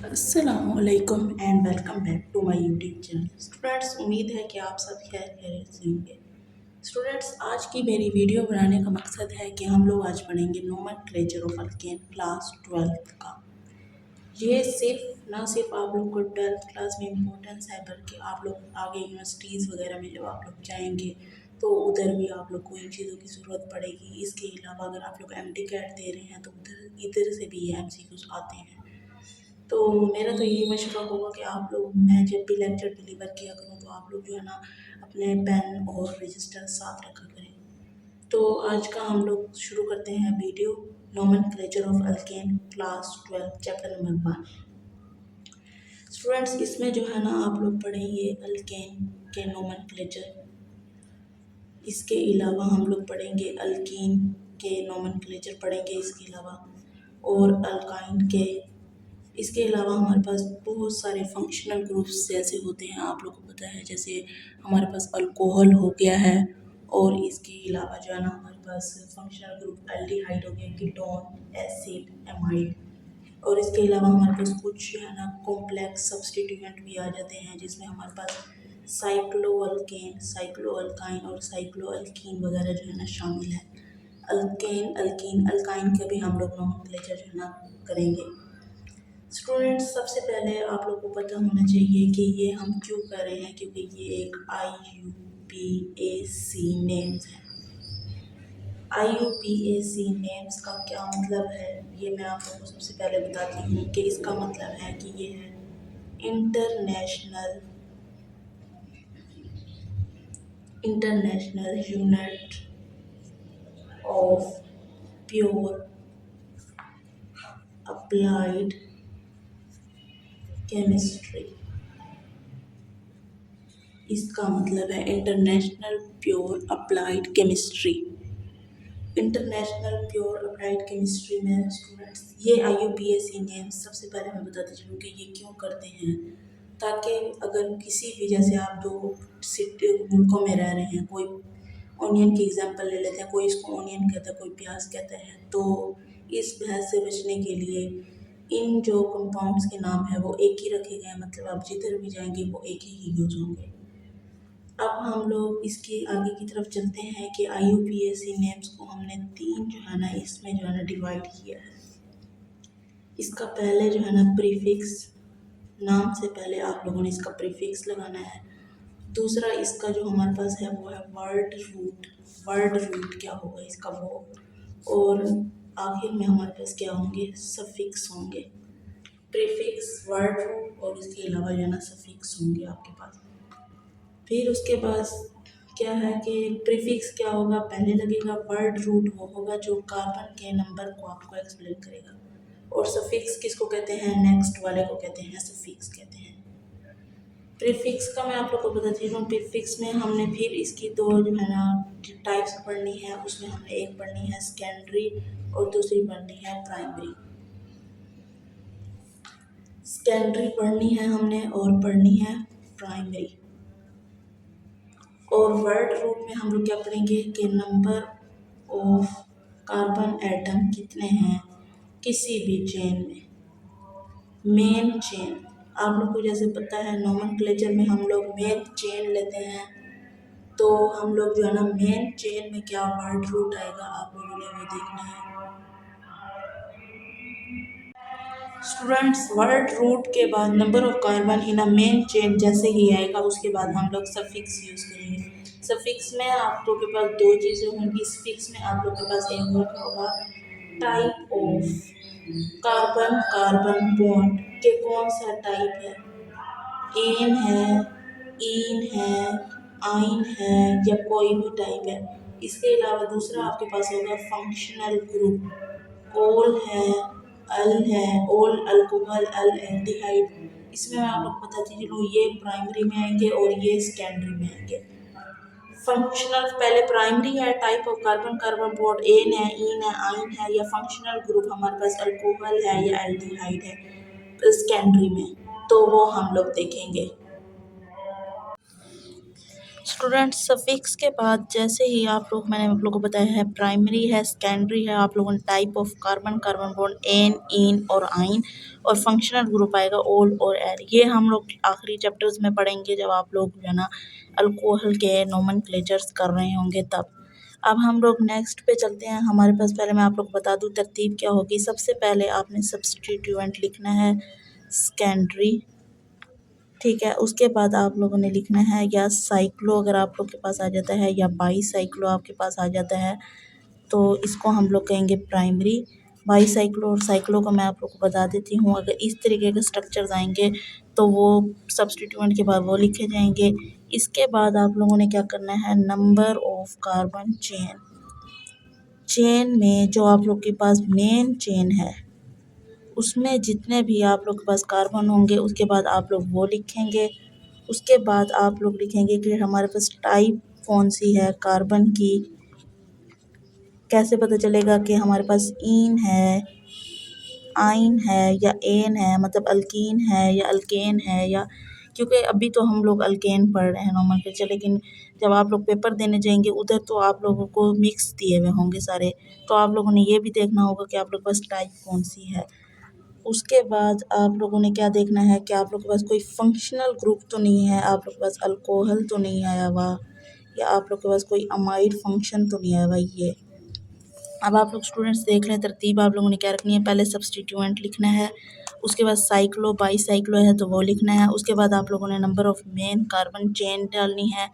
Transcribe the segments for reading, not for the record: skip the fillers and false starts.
अस्सलामुअलैकुम and welcome back to my YouTube channel. Students, उम्मीद है कि आप सब खैरियत से होंगे। स्टूडेंट्स, आज की मेरी वीडियो बनाने का मकसद है कि हम लोग आज पढ़ेंगे nomenclature of alkane class 12th का। ये ना सिर्फ आप लोग को 12th क्लास में इम्पोर्टेंस है, बल्कि आप लोग आगे यूनिवर्सिटीज़ वगैरह में जब आप लोग जाएंगे तो उधर भी आप लोग को इन चीज़ों की ज़रूरत पड़ेगी। इसके अलावा अगर आप लोग MD कैट दे रहे हैं तो इधर से भी ये MCQs आते हैं। तो मेरा तो यही मशवरा होगा कि आप लोग, मैं जब भी लेक्चर डिलीवर किया करूँ तो आप लोग जो है ना अपने पेन और रजिस्टर साथ रखा करें। तो आज का हम लोग शुरू करते हैं video. Nomenclature of alkane class 12 chapter number 1। Students, इसमें जो है ना आप लोग पढ़ेंगे अल्केन के नोमेनक्लेचर। इसके अलावा हम लोग पढ़ेंगे अल्कीन के नोमेनक्लेचर पढ़ेंगे, इसके अलावा और अल्काइन के। इसके अलावा हमारे पास बहुत सारे फंक्शनल ग्रुप्स जैसे होते हैं, आप लोगों को पता है, जैसे हमारे पास अल्कोहल हो गया है, और इसके अलावा जो है ना हमारे पास फंक्शनल ग्रुप एल्डिहाइड हो गया, कीटोन, एसिड, एमाइड। और इसके अलावा हमारे पास कुछ जो है ना कॉम्प्लेक्स सब्स्टिट्यूएंट भी आ जाते हैं, जिसमें हमारे पास साइक्लोअल्केन, साइक्लोअल्काइन और साइक्लोअल्कीन वगैरह जो है ना शामिल है। अल्केन, अल्कीन, अल्काइन के भी हम लोग नोमेनक्लेचर जो है ना करेंगे। स्टूडेंट्स, सबसे पहले आप लोग को पता होना चाहिए कि ये हम क्यों कर रहे हैं, क्योंकि ये एक IUPAC नेम्स है। IUPAC नेम्स का क्या मतलब है, ये मैं आप लोगों को सबसे पहले बताती हूँ कि इसका मतलब है कि ये है international unit of pure applied chemistry. इसका मतलब है international pure applied chemistry. International pure applied chemistry में स्टूडेंट्स ये IUPAC नेम्स सबसे पहले मैं बताती चलूँ कि ये क्यों करते हैं, ताकि अगर किसी भी, जैसे आप दो सिटी मुल्कों में रह रहे हैं, कोई ऑनियन की एग्जांपल ले लेते हैं, कोई इसको ऑनियन कहता है, कोई प्याज कहता है, तो इस बहस से बचने के लिए इन जो कंपाउंड्स के नाम है वो एक ही रखे गए हैं, मतलब आप जिधर भी जाएंगे वो एक ही यूज होंगे। अब हम लोग इसके आगे की तरफ चलते हैं कि IUPAC नेम्स को हमने तीन जो है ना इसमें जो है ना डिवाइड किया है। इसका पहले जो है ना प्रीफिक्स, नाम से पहले आप लोगों ने इसका प्रीफिक्स लगाना है। दूसरा इसका जो हमारे पास है वो है वर्ड रूट। वर्ड रूट क्या होगा इसका वो, और आखिर में हमारे पास क्या होंगे, सफिक्स होंगे। प्रीफिक्स, वर्ड रूट और इसके अलावा जो है ना सफिक्स होंगे आपके पास। फिर उसके बाद क्या है कि प्रीफिक्स क्या होगा, पहले लगेगा। वर्ड रूट वो होगा जो कार्बन के नंबर को आपको एक्सप्लेन करेगा, और सफिक्स किसको कहते हैं, नेक्स्ट वाले को कहते हैं सफिक्स कहते हैं। प्रीफिक्स का मैं आप लोग को बताती हूँ। प्रीफिक्स में हमने फिर इसकी दो जो है ना टाइप्स पढ़नी है, उसमें हमने एक पढ़नी है सेकेंडरी और दूसरी पढ़नी है प्राइमरी। सेकेंडरी पढ़नी है हमने और पढ़नी है प्राइमरी। और वर्ड रूट में हम लोग क्या पढ़ेंगे कि नंबर ऑफ कार्बन एटम कितने हैं किसी भी चेन में। मेन चेन आप लोग को जैसे पता है, नोमेनक्लेचर में हम लोग मेन चेन लेते हैं, तो हम लोग जो है ना मेन चेन में क्या वर्ड रूट आएगा आप लोगों ने वो देखना है। स्टूडेंट्स, वर्ड रूट के बाद number of carbon in a main chain जैसे ही आएगा, उसके बाद हम लोग सफिक्स यूज़ करेंगे। सफिक्स में आप लोग के पास दो चीज़ें होंगी। सफिक्स में आप लोग के पास एक वर्ड होगा type of carbon, carbon bond के कौन सा टाइप है, एन है, इन है, आइन है, या कोई भी टाइप है। इसके अलावा दूसरा आपके पास होगा फंक्शनल ग्रुप, ओल है, अल है, ओल अल्कोहल, अल एल्डिहाइड। इसमें आप लोग पता चलो ये प्राइमरी में आएंगे और ये सेकेंडरी में आएंगे। फंक्शनल पहले प्राइमरी है, type of carbon, carbon bond, ene है, इन है, आइन है, या फंक्शनल ग्रुप हमारे पास अल्कोहल है या एल्डिहाइड है सेकेंडरी में, तो वो हम लोग देखेंगे। स्टूडेंट्स सफिक्स के बाद जैसे ही मैंने आप लोगों को बताया है प्राइमरी है, सेकेंडरी है, आप लोगों ने type of carbon, carbon bond ane, ene और आइन, और फंक्शनल ग्रुप आएगा ओल और एर। ये हम लोग आखिरी चैप्टर्स में पढ़ेंगे जब आप लोग जो है ना अल्कोहल के नोमेनक्लेचर्स कर रहे होंगे तब। अब हम लोग नेक्स्ट पे चलते हैं। हमारे पास पहले मैं आप लोग को बता दूं तरतीब क्या होगी। सबसे पहले आपने सब्स्टिट्यूएंट लिखना है सेकेंडरी, ठीक है। उसके बाद आप लोगों ने लिखना है या साइक्लो अगर आप लोग के पास आ जाता है, या बाई साइक्लो आपके पास आ जाता है तो इसको हम लोग कहेंगे प्राइमरी। बाई साइक्लो और साइक्लो को मैं आप लोग को बता देती हूँ। अगर इस तरीके के स्ट्रक्चर्स आएंगे तो वो सब्स्टिट्यूएंट के बाद वो लिखे जाएंगे। इसके बाद आप लोगों ने क्या करना है, number of carbon chain, chain में जो आप लोग के पास मेन चेन है उसमें जितने भी आप लोग के पास कार्बन होंगे उसके बाद आप लोग वो लिखेंगे। उसके बाद आप लोग लिखेंगे कि हमारे पास टाइप कौन सी है कार्बन की। कैसे पता चलेगा कि हमारे पास ईन है, आइन है या एन है, मतलब अल्कीन है या अल्केन है, या क्योंकि अभी तो हम लोग अल्केन पढ़ रहे हैं नोमेनक्लेचर, लेकिन जब आप लोग पेपर देने जाएंगे उधर तो आप लोगों को मिक्स दिए हुए होंगे सारे, तो आप लोगों ने ये भी देखना होगा कि आप लोग के पास टाइप कौन सी है। उसके बाद आप लोगों ने क्या देखना है कि आप लोग के पास कोई फंक्शनल ग्रुप तो नहीं है, आप लोग के पास अल्कोहल तो नहीं आया हुआ, या आप लोग के पास कोई अमाइड फंक्शन तो नहीं आया हुआ ये। अब आप लोग स्टूडेंट्स देख लें तरतीब आप लोगों ने क्या रखनी है। पहले सब्स्टिट्यूएंट लिखना है, उसके बाद साइक्लो बाई साइक्लो है तो वो लिखना है। उसके बाद आप लोगों ने number of main carbon chain डालनी है,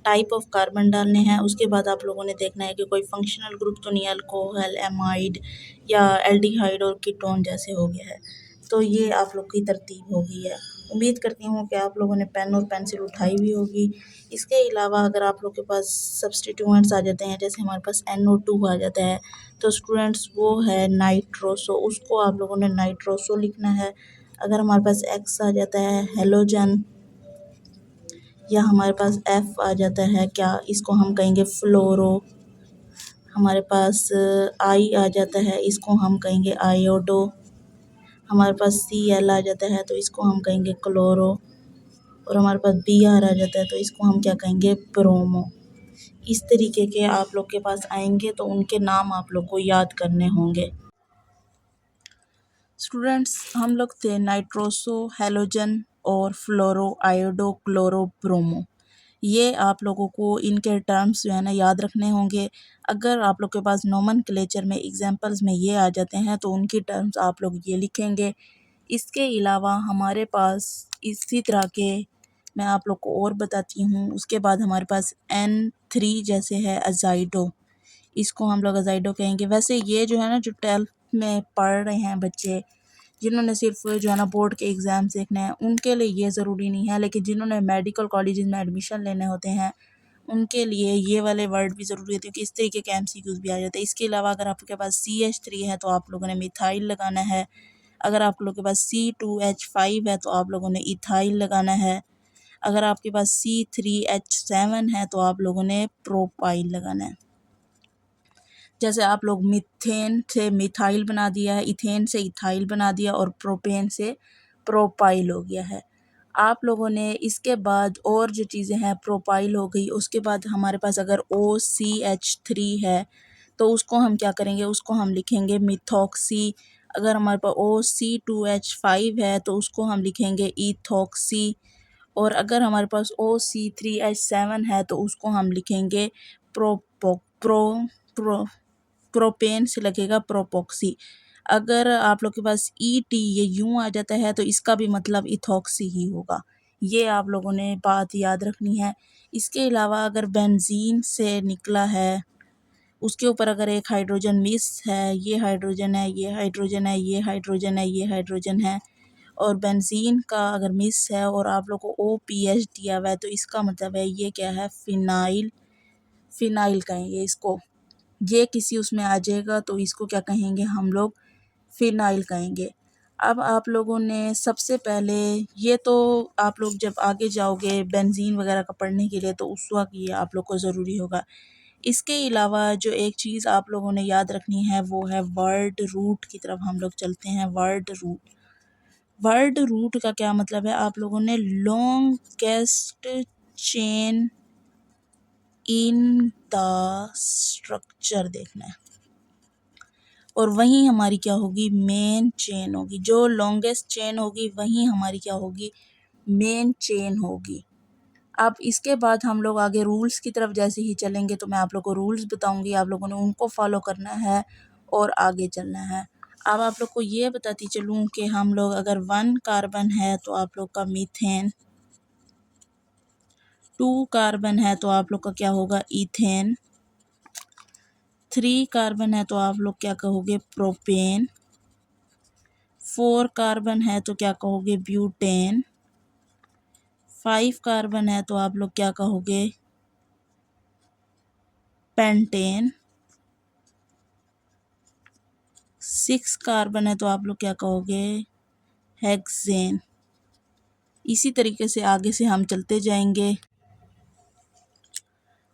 टाइप ऑफ कार्बन डालने हैं। उसके बाद आप लोगों ने देखना है कि कोई फंक्शनल ग्रुप तो नहीं है, अल्कोहल, एमाइड या एल्डिहाइड और कीटोन जैसे हो गया है। तो ये आप लोग की तरतीब हो गई है। उम्मीद करती हूँ कि आप लोगों ने पेन और पेंसिल उठाई हुई होगी। इसके अलावा अगर आप लोग के पास सब्स्टिट्यूएंट्स आ जाते हैं, जैसे हमारे पास NO2 आ जाता है तो स्टूडेंट्स वो है नाइट्रोसो, उसको आप लोगों ने नाइट्रोसो लिखना है। अगर हमारे पास X आ जाता है हेलोजन, या हमारे पास F आ जाता है क्या, इसको हम कहेंगे फ्लोरो। हमारे पास I आ जाता है, इसको हम कहेंगे आयोडो। हमारे पास Cl आ जाता है तो इसको हम कहेंगे क्लोरो। और हमारे पास Br आ जाता है तो इसको हम क्या कहेंगे, ब्रोमो। इस तरीके के आप लोग के पास आएंगे तो उनके नाम आप लोग को याद करने होंगे। स्टूडेंट्स हम लोग थे नाइट्रोसो, हेलोजन और फ्लोरो, आयोडो, क्लोरो, ब्रोमो। ये आप लोगों को इनके टर्म्स जो है ना याद रखने होंगे। अगर आप लोग के पास नोमेनक्लेचर में एग्जांपल्स में ये आ जाते हैं तो उनकी टर्म्स आप लोग ये लिखेंगे। इसके अलावा हमारे पास इसी तरह के मैं आप लोग को और बताती हूँ। उसके बाद हमारे पास N3 जैसे है अजाइडो, इसको हम लोग अजाइडो कहेंगे। वैसे ये जो है ना जो 12th में पढ़ रहे हैं बच्चे, जिन्होंने सिर्फ जो है ना बोर्ड के एग्ज़ाम देखने हैं उनके लिए ये ज़रूरी नहीं है, लेकिन जिन्होंने मेडिकल कॉलेजेस में एडमिशन लेने होते हैं उनके लिए ये वाले वर्ड भी ज़रूरी होते हैं कि इस तरीके के MCQs भी आ जाते हैं। इसके अलावा अगर आपके पास CH3 है तो आप लोगों ने मिथाइल लगाना है। अगर आप लोगों के पास C2H5 है तो आप लोगों ने इथाइल लगाना है। अगर आपके पास C3H7 है तो आप लोगों ने प्रोपाइल लगाना है। जैसे आप लोग मीथेन से मिथाइल बना दिया है, इथेन से इथाइल बना दिया और प्रोपेन से प्रोपाइल हो गया है। आप लोगों ने इसके बाद और जो चीज़ें हैं प्रोपाइल हो गई, उसके बाद हमारे पास अगर OCH3 है तो उसको हम क्या करेंगे, उसको हम लिखेंगे मिथॉक्सी। अगर हमारे पास OC2H5 है तो उसको हम लिखेंगे इथॉक्सी। और अगर हमारे पास OC3H7 है तो उसको हम लिखेंगे प्रोपो प्रो प्रो प्रोपेन से लगेगा प्रोपोक्सी। अगर आप लोग के पास ET ये यूँ आ जाता है तो इसका भी मतलब इथॉक्सी ही होगा। ये आप लोगों ने बात याद रखनी है। इसके अलावा अगर बेंजीन से निकला है, उसके ऊपर अगर एक हाइड्रोजन मिस है, ये हाइड्रोजन है, ये हाइड्रोजन है, ये हाइड्रोजन है, ये हाइड्रोजन है, और बेंजीन का अगर मिस है और आप लोग को OPH दिया हुआ है तो इसका मतलब है ये क्या है, फिनाइल। फिनाइल कहेंगे इसको। ये किसी उसमें आ जाएगा तो इसको क्या कहेंगे हम लोग, फिनाइल कहेंगे। अब आप लोगों ने सबसे पहले ये तो आप लोग जब आगे जाओगे बेंजीन वगैरह का पढ़ने के लिए तो उस वक्त ये आप लोग को ज़रूरी होगा। इसके अलावा जो एक चीज़ आप लोगों ने याद रखनी है वो है वर्ड रूट की तरफ हम लोग चलते हैं। वर्ड रूट, वर्ड रूट का क्या मतलब है, आप लोगों ने longest chain in the structure देखना है, और वहीं हमारी क्या होगी, मेन चेन होगी। जो लॉन्गेस्ट चेन होगी वहीं हमारी क्या होगी, मेन चेन होगी। अब इसके बाद हम लोग आगे रूल्स की तरफ जैसे ही चलेंगे तो मैं आप लोग को रूल्स बताऊंगी, आप लोगों ने उनको फॉलो करना है और आगे चलना है। अब आप लोग को ये बताती चलूँ कि हम लोग अगर 1 कार्बन है तो आप लोग का मीथेन, 2 कार्बन है तो आप लोग का क्या होगा, इथेन, 3 कार्बन है तो आप लोग क्या कहोगे, प्रोपेन, 4 कार्बन है तो क्या कहोगे, ब्यूटेन, 5 कार्बन है तो आप लोग क्या कहोगे, पेंटेन, 6 कार्बन है तो आप लोग क्या कहोगे, हेक्सेन। इसी तरीके से आगे से हम चलते जाएंगे।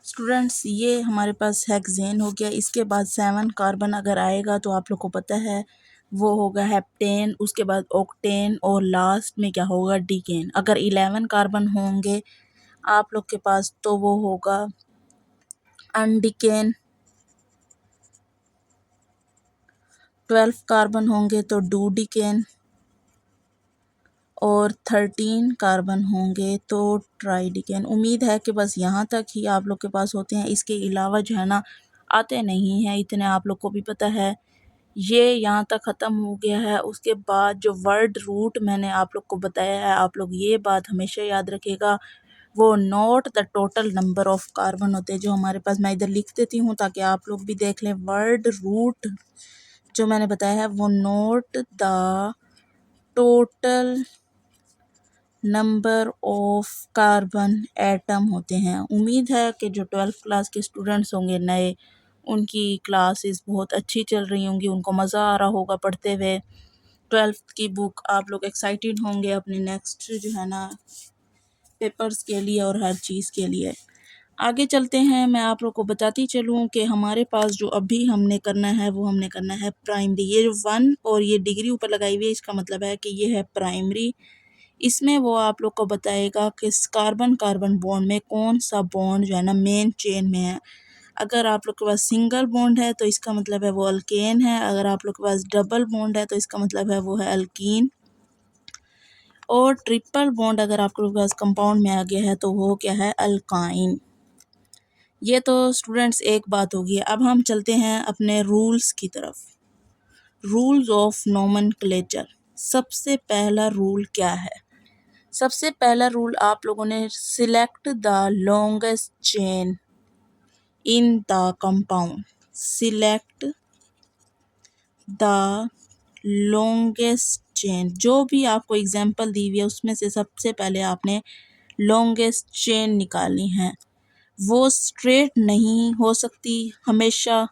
स्टूडेंट्स ये हमारे पास हेक्सेन हो गया। इसके बाद 7 कार्बन अगर आएगा तो आप लोग को पता है वो होगा हेप्टेन, उसके बाद ऑक्टेन और लास्ट में क्या होगा, डीकेन। अगर 11 कार्बन होंगे आप लोग के पास तो वो होगा अनडिकेन, 12 कार्बन होंगे तो डूडिकेन और 13 कार्बन होंगे तो ट्राइडिकेन। उम्मीद है कि बस यहाँ तक ही आप लोग के पास होते हैं, इसके अलावा जो है ना आते नहीं हैं, इतने आप लोग को भी पता है। ये यहाँ तक ख़त्म हो गया है। उसके बाद जो वर्ड रूट मैंने आप लोग को बताया है, आप लोग ये बात हमेशा याद रखिएगा, वो note the total number of carbon होते हैं जो हमारे पास। मैं इधर लिख देती हूँ ताकि आप लोग भी देख लें। वर्ड रूट जो मैंने बताया है वो note the total number of carbon atom होते हैं। उम्मीद है कि जो 12th क्लास के स्टूडेंट्स होंगे नए, उनकी क्लासेस बहुत अच्छी चल रही होंगी, उनको मज़ा आ रहा होगा पढ़ते हुए। 12th की बुक आप लोग एक्साइटेड होंगे अपने नेक्स्ट जो है ना पेपर्स के लिए और हर चीज़ के लिए। आगे चलते हैं, मैं आप लोग को बताती चलूँ कि हमारे पास जो अभी हमने करना है वो हमने करना है प्राइमरी। ये जो 1 और ये डिग्री ऊपर लगाई हुई है इसका मतलब है कि ये है प्राइमरी। इसमें वो आप लोग को बताएगा कि कार्बन कार्बन बॉन्ड में कौन सा बॉन्ड जो है ना मेन चेन में है। अगर आप लोग के पास सिंगल बॉन्ड है तो इसका मतलब है वो अल्केन है, अगर आप लोग के पास डबल बॉन्ड है तो इसका मतलब है वो है अल्कीन, और ट्रिपल बॉन्ड अगर आप लोग के पास कंपाउंड में आ गया है तो वो क्या है, अल्काइन। ये तो स्टूडेंट्स एक बात होगी। अब हम चलते हैं अपने रूल्स की तरफ। Rules of nomenclature. सबसे पहला रूल क्या है, सबसे पहला रूल आप लोगों ने select the longest chain in the compound. Select the longest chain. जो भी आपको एग्जांपल दी हुई है उसमें से सबसे पहले आपने लॉन्गेस्ट चेन निकालनी है। वो स्ट्रेट नहीं हो सकती हमेशा,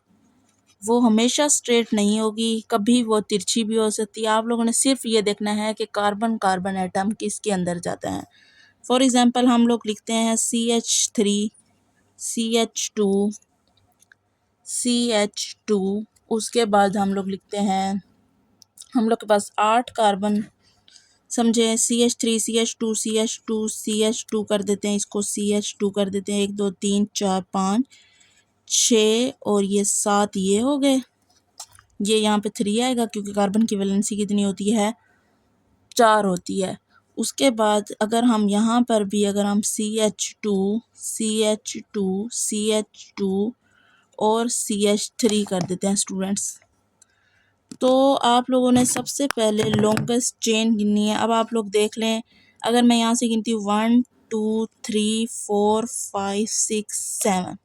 वो हमेशा स्ट्रेट नहीं होगी, कभी वो तिरछी भी हो सकती है। आप लोगों ने सिर्फ ये देखना है कि कार्बन कार्बन एटम किसके अंदर जाता है। फॉर एग्ज़ाम्पल हम लोग लिखते हैं CH3 CH2 CH2, उसके बाद हम लोग लिखते हैं, हम लोग के पास 8 कार्बन समझे, CH3 CH2 CH2 CH2 कर देते हैं, इसको CH2 कर देते हैं, 1 2 3 4 5 6 और ये 7 ये हो गए। ये यहाँ पे 3 आएगा क्योंकि कार्बन की वैलेंसी कितनी होती है, 4 होती है। उसके बाद अगर हम यहाँ पर भी अगर हम CH2 CH2 CH2 और CH3 कर देते हैं स्टूडेंट्स, तो आप लोगों ने सबसे पहले लॉन्गेस्ट चेन गिननी है। अब आप लोग देख लें, अगर मैं यहाँ से गिनती हूँ 1 2 3 4 5 6 7,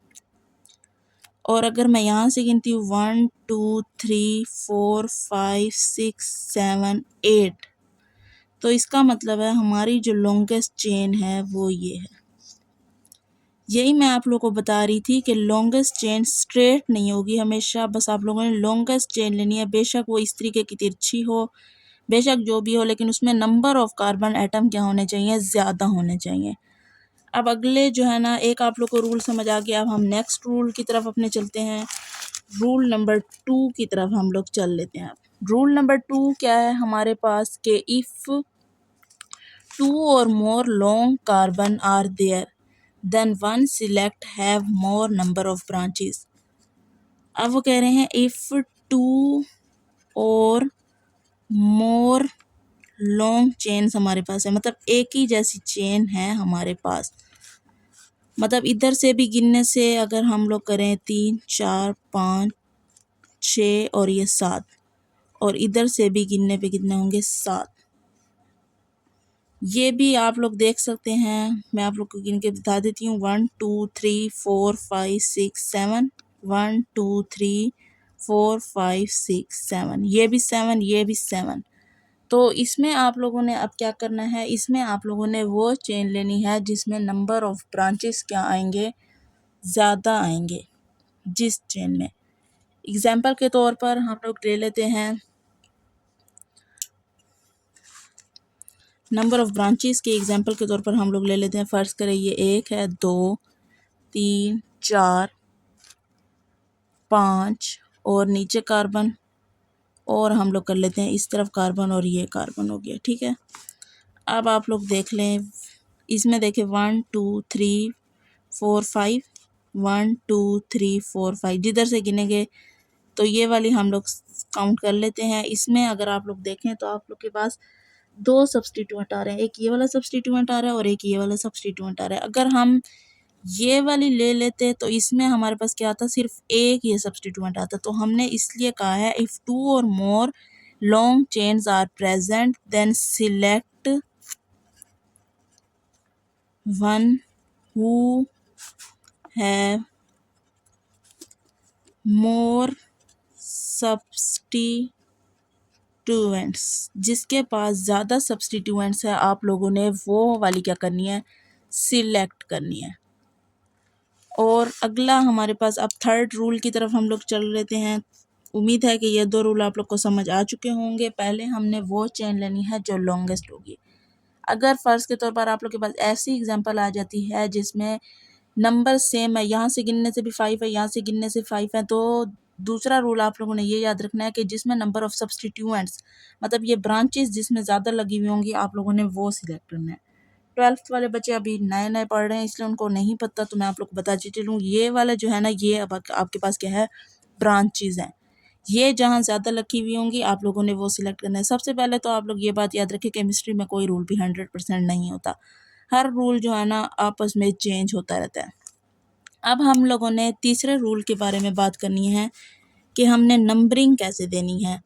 और अगर मैं यहाँ से गिनती हूँ 1 2 3 4 5 6 7 8, तो इसका मतलब है हमारी जो लॉन्गेस्ट चेन है वो ये है। यही मैं आप लोगों को बता रही थी कि लॉन्गेस्ट चेन स्ट्रेट नहीं होगी हमेशा, बस आप लोगों ने लॉन्गेस्ट चेन लेनी है। बेशक वो इस तरीके की तिरछी हो, बेशक जो भी हो, लेकिन उसमें नंबर ऑफ कार्बन एटम क्या होने चाहिए, ज़्यादा होने चाहिए। अब अगले जो है ना, एक आप लोग को रूल समझ आ गया। अब हम नेक्स्ट रूल की तरफ अपने चलते हैं। रूल नंबर 2 की तरफ हम लोग चल लेते हैं। अब रूल नंबर 2 क्या है हमारे पास कि if 2 or more long carbon are there, then one select have more number of branches. अब वो कह रहे हैं if two or more long chains हमारे पास है, मतलब एक ही जैसी चेन है हमारे पास, मतलब इधर से भी गिनने से अगर हम लोग करें 3 4 5 6 और ये 7, और इधर से भी गिनने पे कितने होंगे 7। ये भी आप लोग देख सकते हैं, मैं आप लोग को गिन के बता देती हूँ। 1 2 3 4 5 6 7, 1 2 3 4 5 6 7, ये भी 7, ये भी 7। तो इसमें आप लोगों ने अब क्या करना है, इसमें आप लोगों ने वो चेन लेनी है जिसमें नंबर ऑफ ब्रांचेस क्या आएंगे, ज़्यादा आएंगे जिस चेन में। एग्जाम्पल के तौर पर हम लोग ले लेते हैं नंबर ऑफ ब्रांचेस के एग्जाम्पल के तौर पर हम लोग ले लेते हैं, फ़र्ज़ करें ये 1 है, 2 3 4 5 और नीचे कार्बन, और हम लोग कर लेते हैं इस तरफ कार्बन और ये कार्बन हो गया, ठीक है। अब आप लोग देख लें, इसमें देखें 1 2 3 4 5, 1 2 3 4 5, जिधर से गिनेंगे तो ये वाली हम लोग काउंट कर लेते हैं। इसमें अगर आप लोग देखें तो आप लोग के पास दो सब्सटीट्यूएंट आ रहे हैं, एक ये वाला सब्सटीट्यूएंट आ रहा है और एक ये वाला सब्सटीट्यूएंट आ रहा है। अगर हम ये वाली ले लेते तो इसमें हमारे पास क्या आता, सिर्फ एक ये सब्सटीट्यूएंट आता। तो हमने इसलिए कहा है if two or more long chains are present then select one who have more substituents, जिसके पास ज़्यादा सब्सटीट्यूएंट्स है आप लोगों ने वो वाली क्या करनी है, सिलेक्ट करनी है। और अगला हमारे पास अब थर्ड रूल की तरफ हम लोग चल लेते हैं। उम्मीद है कि ये दो रूल आप लोग को समझ आ चुके होंगे। पहले हमने वो चेन लेनी है जो लॉन्गेस्ट होगी। अगर फ़र्ज़ के तौर पर आप लोग के पास ऐसी एग्जांपल आ जाती है जिसमें नंबर सेम है, यहाँ से गिनने से भी 5 है, यहाँ से गिनने से 5 है, तो दूसरा रूल आप लोगों ने ये याद रखना है कि जिसमें नंबर ऑफ़ सब्सटीट्यूएंट्स, मतलब ये ब्रांचेस जिसमें ज़्यादा लगी हुई होंगी, आप लोगों ने वो सिलेक्ट करना है। 12th वाले बच्चे अभी नए-नए पढ़ रहे हैं इसलिए उनको नहीं पता, तो मैं आप लोग को बताती चलूँ, ये वाला जो है ना, ये अब आपके पास क्या है, ब्रांचेस हैं। ये जहाँ ज़्यादा लगी हुई होंगी आप लोगों ने वो सिलेक्ट करना है। सबसे पहले तो आप लोग ये बात याद रखें, केमिस्ट्री में कोई रूल भी 100% नहीं होता। हर रूल जो है ना आपस में चेंज होता रहता है। अब हम लोगों ने तीसरे रूल के बारे में बात करनी है कि हमने नंबरिंग कैसे देनी है।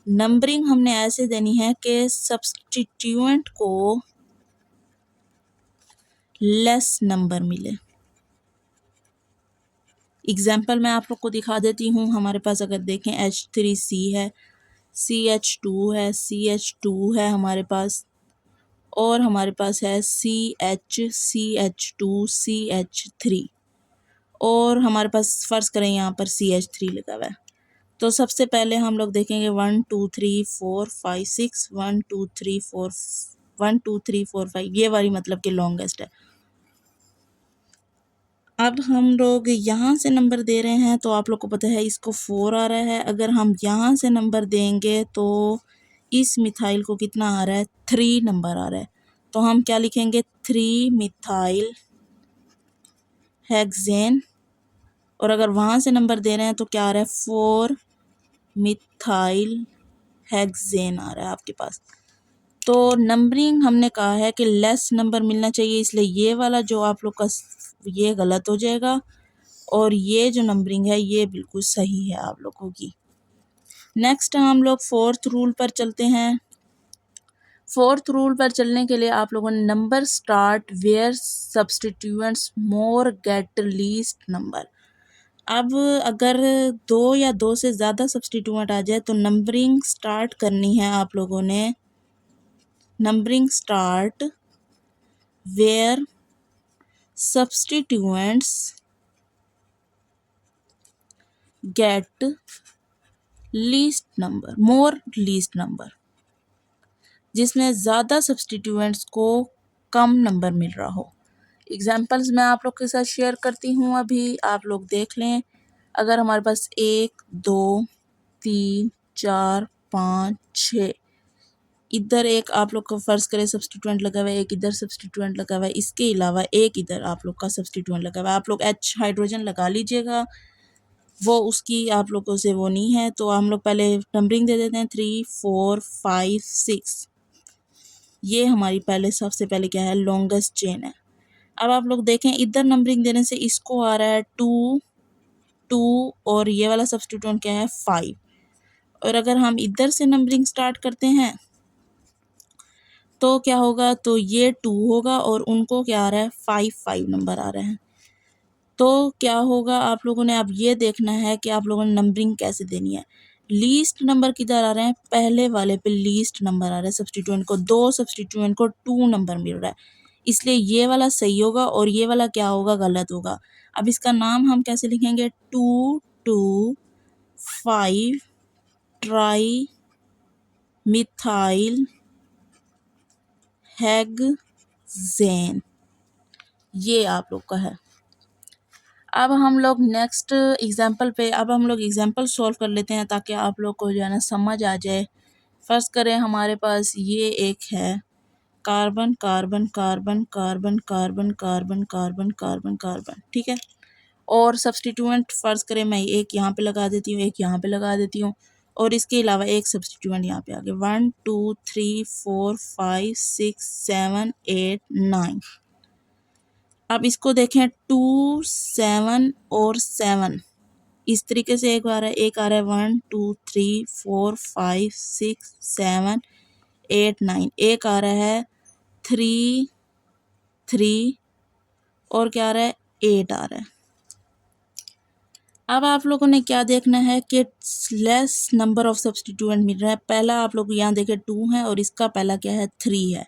नंबरिंग हमने ऐसे देनी है कि सब्सटीट्यूएंट को लेस नंबर मिले। एग्जाम्पल मैं आप लोग को दिखा देती हूँ। हमारे पास अगर देखें H3C है, CH2 है, CH2 है हमारे पास, और हमारे पास है CH, CH2, CH3, और हमारे पास फ़र्ज़ करें यहाँ पर CH3 लगा हुआ है। तो सबसे पहले हम लोग देखेंगे 1 2 3 4 5 6, 1 2 3 4 1 2 3 4 5, ये वाली मतलब कि लॉन्गेस्ट है। अब हम लोग यहाँ से नंबर दे रहे हैं तो आप लोग को पता है इसको 4 आ रहा है। अगर हम यहाँ से नंबर देंगे तो इस मिथाइल को कितना आ रहा है, 3 नंबर आ रहा है। तो हम क्या लिखेंगे, 3 मिथाइल हेक्सेन, और अगर वहाँ से नंबर दे रहे हैं तो क्या आ रहा है, 4 मिथाइल हेक्सेन आ रहा है आपके पास। तो नंबरिंग हमने कहा है कि लेस नंबर मिलना चाहिए, इसलिए ये वाला जो आप लोग का ये गलत हो जाएगा, और ये जो नंबरिंग है ये बिल्कुल सही है आप लोगों की। नेक्स्ट हम लोग फोर्थ रूल पर चलते हैं। फोर्थ रूल पर चलने के लिए आप लोगों ने number start where substituents more get least number. अब अगर 2 या 2 से ज़्यादा सब्सटीट्यूएंट आ जाए तो नंबरिंग स्टार्ट करनी है आप लोगों ने, numbering start where substituents get least number, more least number, जिसमें ज़्यादा सब्सटीट्यूएंट्स को कम नंबर मिल रहा हो। एग्जाम्पल्स मैं आप लोग के साथ शेयर करती हूँ, अभी आप लोग देख लें। अगर हमारे पास 1 2 3 4 5 6 इधर एक आप लोग का फ़र्ज़ करें सब्स्टिट्यूएंट लगा हुआ है, एक इधर सब्स्टिट्यूएंट लगा हुआ है, इसके अलावा एक इधर आप लोग का सब्स्टिट्यूएंट लगा हुआ है। आप लोग H हाइड्रोजन लगा लीजिएगा, वो उसकी आप लोगों से वो नहीं है, तो हम लोग पहले नंबरिंग दे देते हैं 3 4 5 6। ये हमारी पहले सबसे पहले क्या है, लॉन्गेस्ट चेन है। अब आप लोग देखें इधर नंबरिंग देने से इसको आ रहा है 2 2 और ये वाला सब्स्टिट्यूएंट क्या है 5। और अगर हम इधर से नंबरिंग स्टार्ट करते हैं तो क्या होगा, तो ये 2 होगा और उनको क्या आ रहा है 5 नंबर आ रहे हैं। तो क्या होगा, आप लोगों ने अब ये देखना है कि आप लोगों ने नंबरिंग कैसे देनी है। लीस्ट नंबर किधर आ रहे हैं, पहले वाले पे लीस्ट नंबर आ रहा है सब्स्टिट्यूएंट को, 2 सब्स्टिट्यूएंट को 2 नंबर मिल रहा है, इसलिए ये वाला सही होगा और ये वाला क्या होगा, गलत होगा। अब इसका नाम हम कैसे लिखेंगे, 2 2 5 ट्राई मिथाइल हेक्सेन, ये आप लोग का है। अब हम लोग नेक्स्ट एग्जांपल पे अब हम लोग एग्जांपल सॉल्व कर लेते हैं ताकि आप लोग को जो है ना समझ आ जाए। फ़र्ज़ करें हमारे पास ये एक है carbon carbon carbon carbon carbon carbon carbon carbon carbon, ठीक है। और सब्स्टिट्यूएंट फ़र्ज़ करें मैं एक यहाँ पे लगा देती हूँ, एक यहाँ पे लगा देती हूँ और इसके अलावा एक सब्स्टिट्यूएंट यहाँ पे आ गया। 1 2 3 4 5 6 7 8 9। अब इसको देखें 2 7 और 7 इस तरीके से एक आ रहा है, एक आ रहा है 1 2 3 4 5 6 7 8 9, एक आ रहा है 3 3 और क्या आ रहा है 8 आ रहा है। अब आप लोगों ने क्या देखना है कि लेस नंबर ऑफ सब्स्टिट्यूएंट मिल रहा है। पहला आप लोग यहाँ देखें 2 है और इसका पहला क्या है 3 है,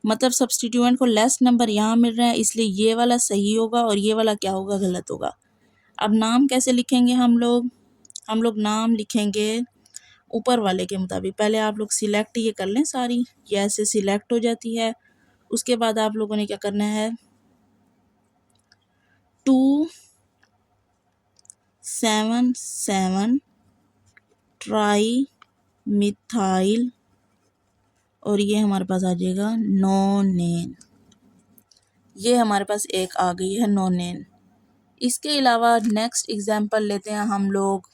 मतलब सब्स्टिट्यूएंट को लेस नंबर यहाँ मिल रहा है, इसलिए ये वाला सही होगा और ये वाला क्या होगा, गलत होगा। अब नाम कैसे लिखेंगे हम लोग नाम लिखेंगे ऊपर वाले के मुताबिक। पहले आप लोग सिलेक्ट ये कर लें सारी, ये ऐसे सिलेक्ट हो जाती है। उसके बाद आप लोगों ने क्या करना है, 2 7 7 ट्राई मिथाइल और ये हमारे पास आ जाएगा नोनेन, ये हमारे पास एक आ गई है नोनेन। इसके अलावा नेक्स्ट एग्जांपल लेते हैं हम लोग।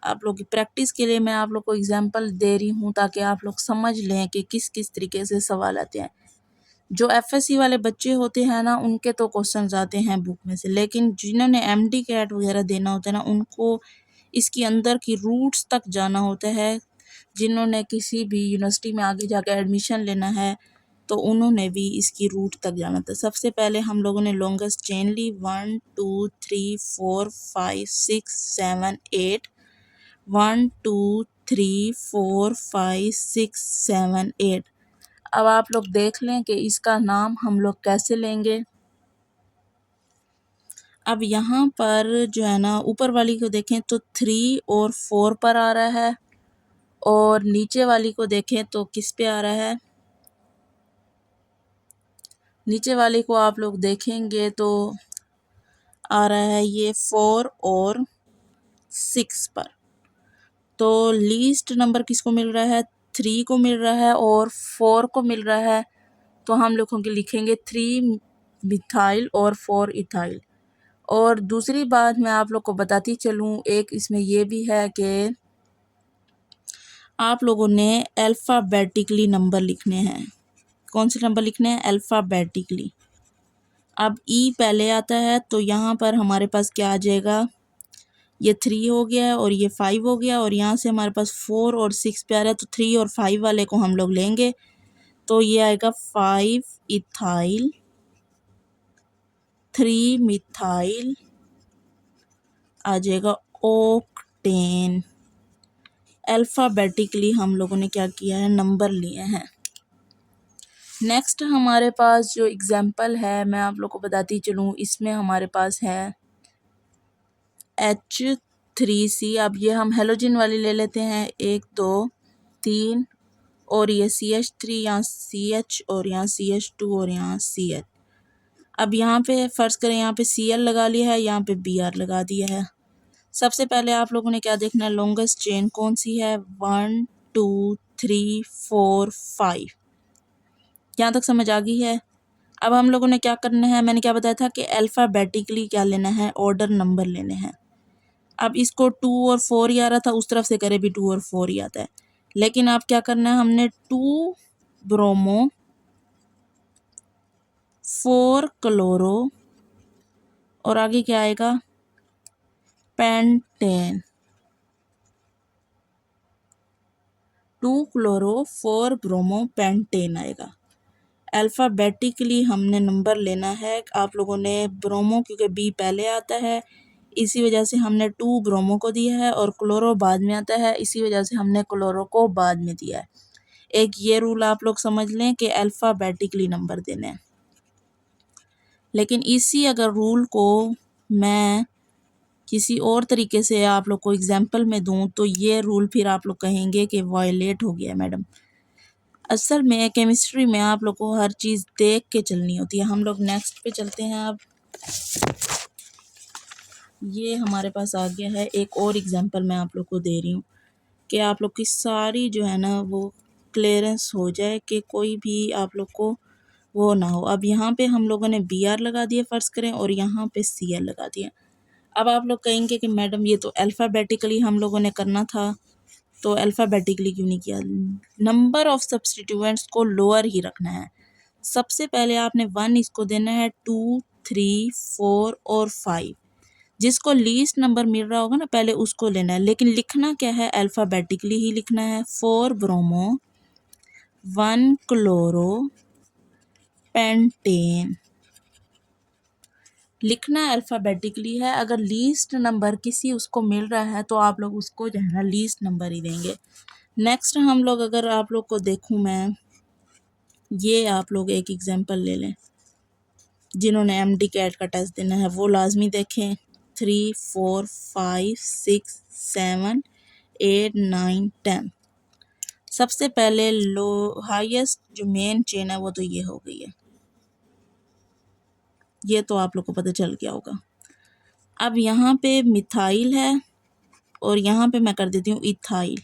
आप लोग की प्रैक्टिस के लिए मैं आप लोग को एग्जांपल दे रही हूँ ताकि आप लोग समझ लें कि किस किस तरीके से सवाल आते हैं। जो एफएससी वाले बच्चे होते हैं ना, उनके तो क्वेश्चंस आते हैं बुक में से, लेकिन जिन्होंने एमडी कैट वगैरह देना होता है ना, उनको इसके अंदर की रूट्स तक जाना होता है। जिन्होंने किसी भी यूनिवर्सिटी में आगे जाकर एडमिशन लेना है तो उन्होंने भी इसकी रूट तक जाना था। सबसे पहले हम लोगों ने लॉन्गेस्ट चेन ली, 1 2 3 4 5 6 7 8, 1 2 3 4 5 6 7 8। अब आप लोग देख लें कि इसका नाम हम लोग कैसे लेंगे। अब यहाँ पर जो है ना, ऊपर वाली को देखें तो 3 और 4 पर आ रहा है और नीचे वाली को देखें तो किस पे आ रहा है, नीचे वाली को आप लोग देखेंगे तो आ रहा है ये 4 और 6 पर। तो लीस्ट नंबर किसको मिल रहा है, 3 को मिल रहा है और 4 को मिल रहा है। तो हम लोगों के लिखेंगे 3 मिथाइल और 4 इथाइल। और दूसरी बात मैं आप लोग को बताती चलूँ, एक इसमें ये भी है कि आप लोगों ने अल्फ़ाबेटिकली नंबर लिखने हैं। कौन से नंबर लिखने हैं, अल्फ़ाबेटिकली। अब ई पहले आता है तो यहाँ पर हमारे पास क्या आ जाएगा, ये 3 हो गया और ये 5 हो गया और यहाँ से हमारे पास 4 और 6 पे आ रहा है, तो 3 और 5 वाले को हम लोग लेंगे तो ये आएगा 5 इथाइल 3 मिथाइल आ जाएगा ओक्टेन। अल्फ़ाबेटिकली हम लोगों ने क्या किया है, नंबर लिए हैं। नेक्स्ट हमारे पास जो एग्जांपल है मैं आप लोग को बताती चलूँ, इसमें हमारे पास है H3C। अब ये हम हेलोजन वाली ले लेते हैं, 1 2 3 और ये CH3, यहाँ CH और यहाँ CH2 और यहाँ CH। अब यहाँ पे फ़र्ज़ करें यहाँ पे Cl लगा लिया है, यहाँ पे Br लगा दिया है। सबसे पहले आप लोगों ने क्या देखना है, लॉन्गेस्ट चेन कौन सी है, 1 2 3 4 5। यहाँ तक समझ आ गई है। अब हम लोगों ने क्या करना है, मैंने क्या बताया था कि अल्फ़ाबेटिकली क्या लेना है, ऑर्डर नंबर लेने हैं। अब इसको 2 और 4 ही आ रहा था, उस तरफ से करे भी 2 और 4 ही आता है, लेकिन अब क्या करना है, हमने 2 ब्रोमो 4 क्लोरो और आगे क्या आएगा, पेंटेन। 2 क्लोरो 4 ब्रोमो पेंटेन आएगा। अल्फ़ाबेटिकली हमने नंबर लेना है। आप लोगों ने ब्रोमो क्योंकि बी पहले आता है, इसी वजह से हमने 2 ब्रोमो को दिया है, और क्लोरो बाद में आता है, इसी वजह से हमने क्लोरो को बाद में दिया है। एक ये रूल आप लोग समझ लें कि अल्फ़ाबेटिकली नंबर देने हैं। लेकिन इसी अगर रूल को मैं किसी और तरीके से आप लोग को एग्जाम्पल में दूं तो ये रूल फिर आप लोग कहेंगे कि वायलेट हो गया मैडम। असल में केमिस्ट्री में आप लोग को हर चीज़ देख के चलनी होती है। हम लोग नेक्स्ट पे चलते हैं। अब ये हमारे पास आ गया है एक और एग्जांपल मैं आप लोग को दे रही हूँ कि आप लोग की सारी जो है ना वो क्लियरेंस हो जाए कि कोई भी आप लोग को वो ना हो। अब यहाँ पे हम लोगों ने BR लगा दिया फ़र्ज़ करें, और यहाँ पे CL लगा दिया। अब आप लोग कहेंगे कि मैडम ये तो अल्फ़ाबेटिकली हम लोगों ने करना था, तो अल्फ़ाबेटिकली क्यों नहीं किया। नंबर ऑफ़ सब्स्टिट्यूएंट्स को लोअर ही रखना है। सबसे पहले आपने 1 इसको देना है, 2 3 4 और 5। जिसको लीस्ट नंबर मिल रहा होगा ना पहले उसको लेना है, लेकिन लिखना क्या है, अल्फ़ाबेटिकली ही लिखना है। 4 ब्रोमो 1 क्लोरो पेंटेन लिखना अल्फ़ाबेटिकली है। अगर लीस्ट नंबर किसी उसको मिल रहा है तो आप लोग उसको जो है ना लीस्ट नंबर ही देंगे। नेक्स्ट हम लोग अगर आप लोग को देखूं मैं, ये आप लोग एक एग्जांपल ले लें। जिन्होंने MD कैट का टेस्ट देना है वो लाजमी देखें। 3 4 5 6 7 8 9 10। सबसे पहले लो हाईएस्ट जो मेन चेन है वो तो ये हो गई है, ये तो आप लोग को पता चल गया होगा। अब यहाँ पे मिथाइल है और यहाँ पे मैं कर देती हूँ इथाइल।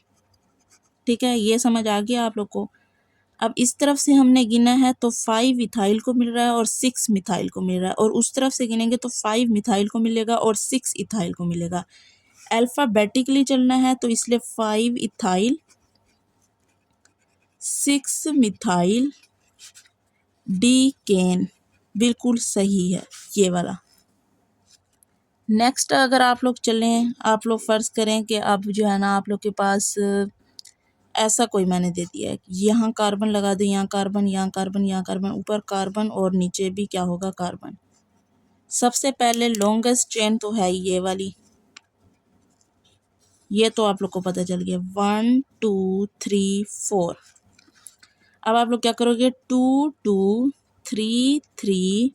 ठीक है, ये समझ आ गया आप लोग को। अब इस तरफ से हमने गिना है तो 5 इथाइल को मिल रहा है और 6 मिथाइल को मिल रहा है, और उस तरफ से गिनेंगे तो 5 मिथाइल को मिलेगा और 6 इथाइल को मिलेगा। अल्फ़ाबेटिकली चलना है तो इसलिए 5 इथाइल 6 मिथाइल डीकेन बिल्कुल सही है ये वाला। नेक्स्ट अगर आप लोग चलें, आप लोग फ़र्ज़ करें कि अब जो है ना आप लोग के पास ऐसा कोई मैंने दे दिया है, यहाँ कार्बन लगा दें, यहाँ कार्बन, यहाँ कार्बन, यहाँ कार्बन, ऊपर कार्बन और नीचे भी क्या होगा, कार्बन। सबसे पहले लॉन्गेस्ट चेन तो है ये वाली, ये तो आप लोग को पता चल गया। 1 2 3 4। अब आप लोग क्या करोगे, 2 2 3 3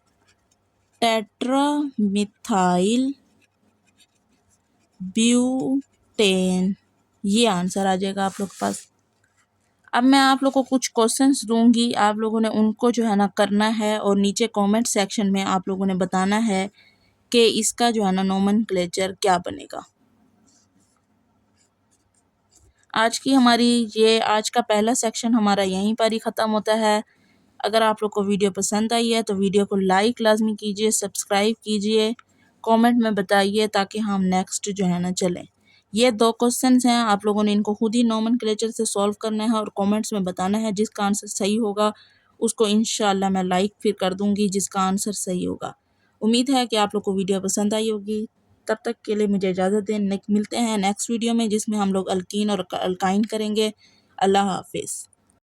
टेट्रा मिथाइल ब्यूटेन, ये आंसर आ जाएगा आप लोग के पास। अब मैं आप लोग को कुछ क्वेश्चंस दूंगी, आप लोगों ने उनको जो है ना करना है, और नीचे कमेंट सेक्शन में आप लोगों ने बताना है कि इसका जो है ना नोमेनक्लेचर क्या बनेगा। आज की हमारी ये आज का पहला सेक्शन हमारा यहीं पर ही ख़त्म होता है। अगर आप लोग को वीडियो पसंद आई है तो वीडियो को लाइक लाजमी कीजिए, सब्सक्राइब कीजिए, कमेंट में बताइए ताकि हम नेक्स्ट जो है ना चलें। ये 2 क्वेश्चंस हैं, आप लोगों ने इनको खुद ही नोमेनक्लेचर से सॉल्व करना है और कमेंट्स में बताना है। जिसका आंसर सही होगा उसको इंशाल्लाह मैं लाइक फिर कर दूँगी, जिसका आंसर सही होगा। उम्मीद है कि आप लोग को वीडियो पसंद आई होगी। तब तक के लिए मुझे इजाज़त दें, मिलते हैं नेक्स्ट वीडियो में जिसमें हम लोग अल्कीन और अल्काइन करेंगे। अल्लाह हाफिज़।